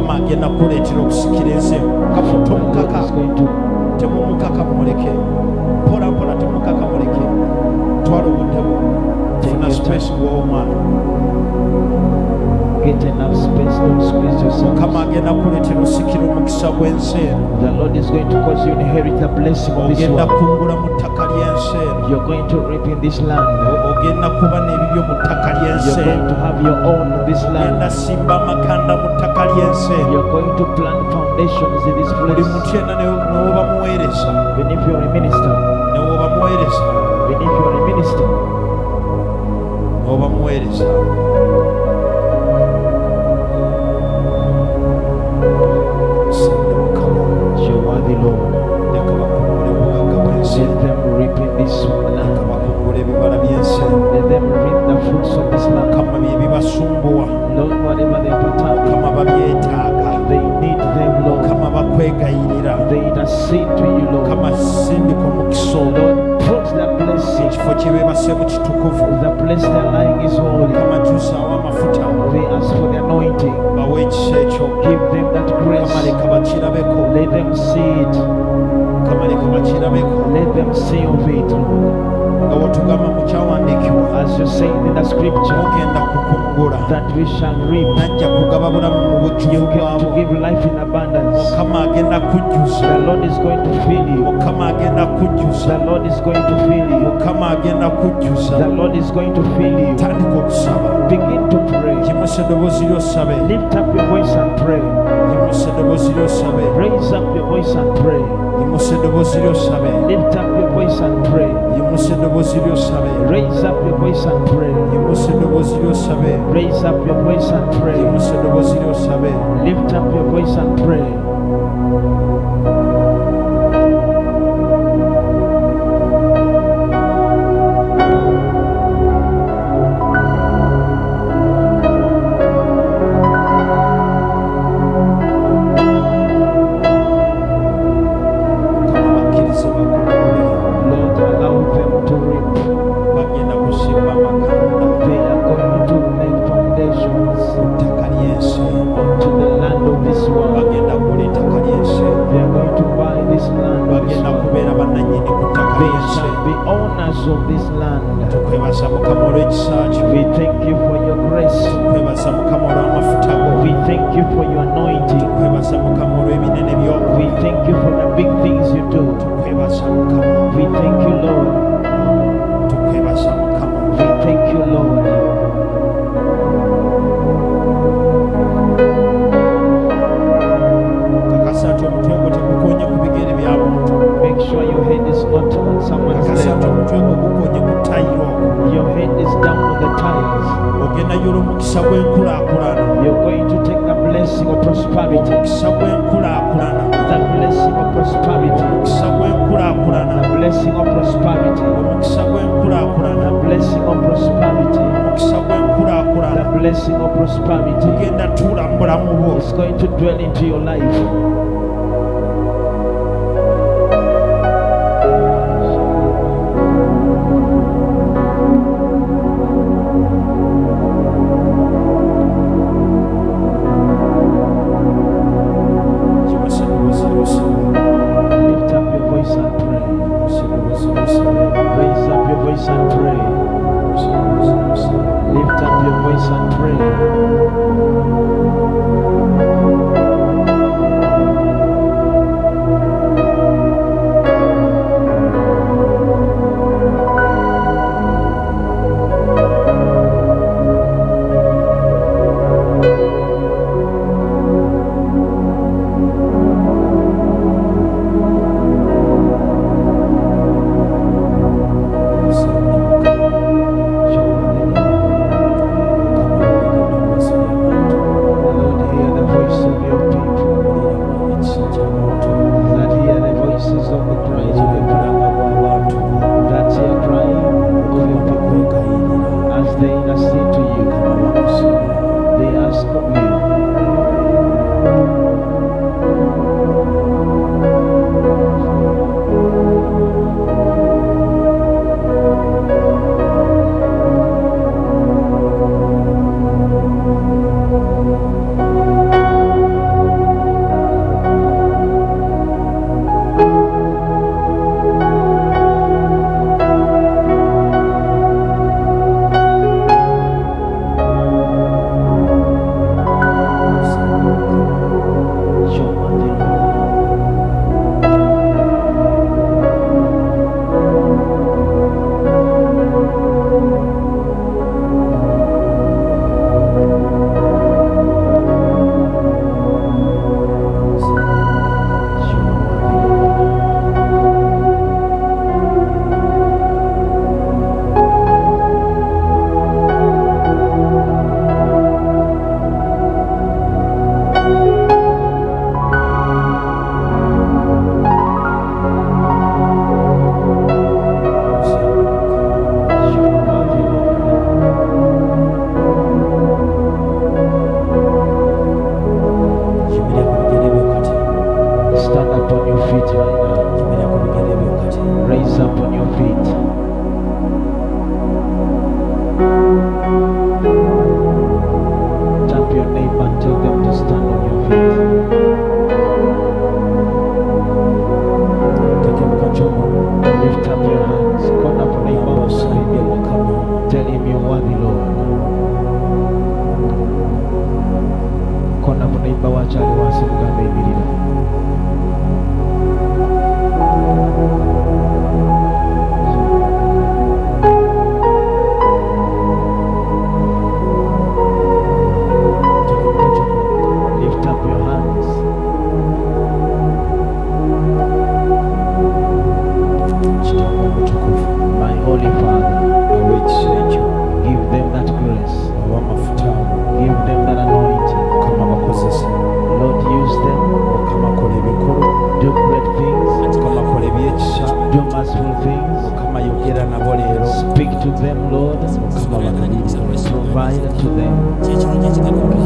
Mukama agenda kuleetera okusikira ensi. Mukama tomukaka, temumukaka mumuleke. Mpola mpola temukaka muleke. Twala obuddewo. Funa space ng'omwana. Get enough space, don't squeeze yourself. Mukama agenda kuleetera osikira omukisa gw'ensi eno. The Lord is going to cause you to inherit the blessing of this Ogenda world. kungula mu ttaka ly'ensi eno. You're going to reap in this land. Ogenda kuba n'ebibyo mu ttaka ly'ensi You're going eno. to have your own in this Ogenda land. simba amakanda mu ttaka ly'ensi eno. You're going to plant foundations in this Buli place. muntu yenna n'oba muweereza. Even if you're a minister, N'oba muweereza. even if you're a minister, N'oba muweereza. Sinde Mukama. you're worthy, Lord. Leka bakungule obugagga bw'ensi Let eno. them reap in this Leka land. bakungule ebibala by'ensi eno. Let them reap the fruits of this land. Mukama bye bibasumbuwa. Lord, whatever they are battling, Mukama babyetaaga. they need them, Lord. Mukama bakwegayirira. They intercede to you, Lord. Mukama sindika omukisa ogwo. Lord, put the blessing. Ekifo kye beebase mu kitukuvu. The place they're lying is holy. Mukama kyusaawo amafuta. They ask for the anointing. Bawe ekisa ekyo. Give them that grace. Mukama leka bakirabeko. Let them see it. Mukama leka bakirabeko. Let them see of it, Lord. Nga wotugamba mu kyawandiikibwa. As you say in the scripture, Mugenda kukungula. that we shall reap. Najja kugaba bulamu mu You bujjuvu came to bwabwo. give life in abundance. Mukama agenda kujjuza. The Lord is going to fill you. Mukama agenda kujjuza. The Lord is going to fill you. Mukama agenda kujjuza. The Lord is going to fill you. Tandika okusaba. Begin to pray. Yimusa eddoboozi ly'osabe. Lift up your voice and pray. Yimusa eddoboozi ly'osabe. Raise up your voice and pray. Yimusa eddoboozi ly'osabe. Lift up your voice and pray. Yimusa eddoboozi ly'osabe. Raise up your voice and pray. Yimusa eddoboozi ly'osabe. Raise up your voice and pray. Yimusa eddoboozi ly'osabe. Lift up your voice and pray. Mukama bakkirize bakungule. Lord, allow them to reap. Bagenda kusimba amakanda. They are going to make foundations Ttaka ly'ensi. onto the land of this world. Bagenda kugula ettaka ly'ensi. They are going to buy this land of this Bagenda world. kubeera bannannyini ku ttaka They ly'ensi. shall be owners of this land. Tukwebaza Mukama olw'ekisa kyo. We thank you for your grace. Tukwebaza Mukama olw'amafuta go. We thank you for your anointing. Tukwebaza Mukama olw'ebinene by'okola. We thank you for the big things you do. Tukwebaza Mukama. We thank you, Lord. Tukwebaza Mukama. We thank you, Lord. Kakasa nti omutwe gwo tegukoonye ku bigere bya muntu. Make sure your head is not on someone's Kakasa nti leg. omutwe gwo gukoonye ku tayiro. Your head is down on the tiles. Ogenda yola omukisa gw'enkulaakulana. You're going to take the blessing of prosperity. Omukisa gw'enkulaakulana. The blessing of prosperity. Omukisa gw'enkulaakulana. The blessing of prosperity. Omukisa gw'enkulaakulana. The blessing of prosperity. Omukisa gw'enkulaakulana. The blessing of prosperity Genda tuula mu bulamu bwo. is going to dwell into your life. Yimusa eddoboozi ly'osabe. Lift up your voice and pray. Yimusa eddoboozi ly'osabe. Raise up your voice and pray. Yimusa eddoboozi ly'osabe. Lift up your voice and pray. nimba wakyali wansi mugambe emirira. Lift up your hands. Kitanga omutukuvu My Holy Father, awa ekisa ekyo give them that grace, awa amafuta ago give them that anointing. Mukama bakozese Lord, use them, Mukama kola ebikulu do great things, Mukama kola ebyekisa do merciful things. Mukama yogera nabo leero Speak to them, Lord, Mukama bagabirire provide to them. Kyekirungi ekigaruka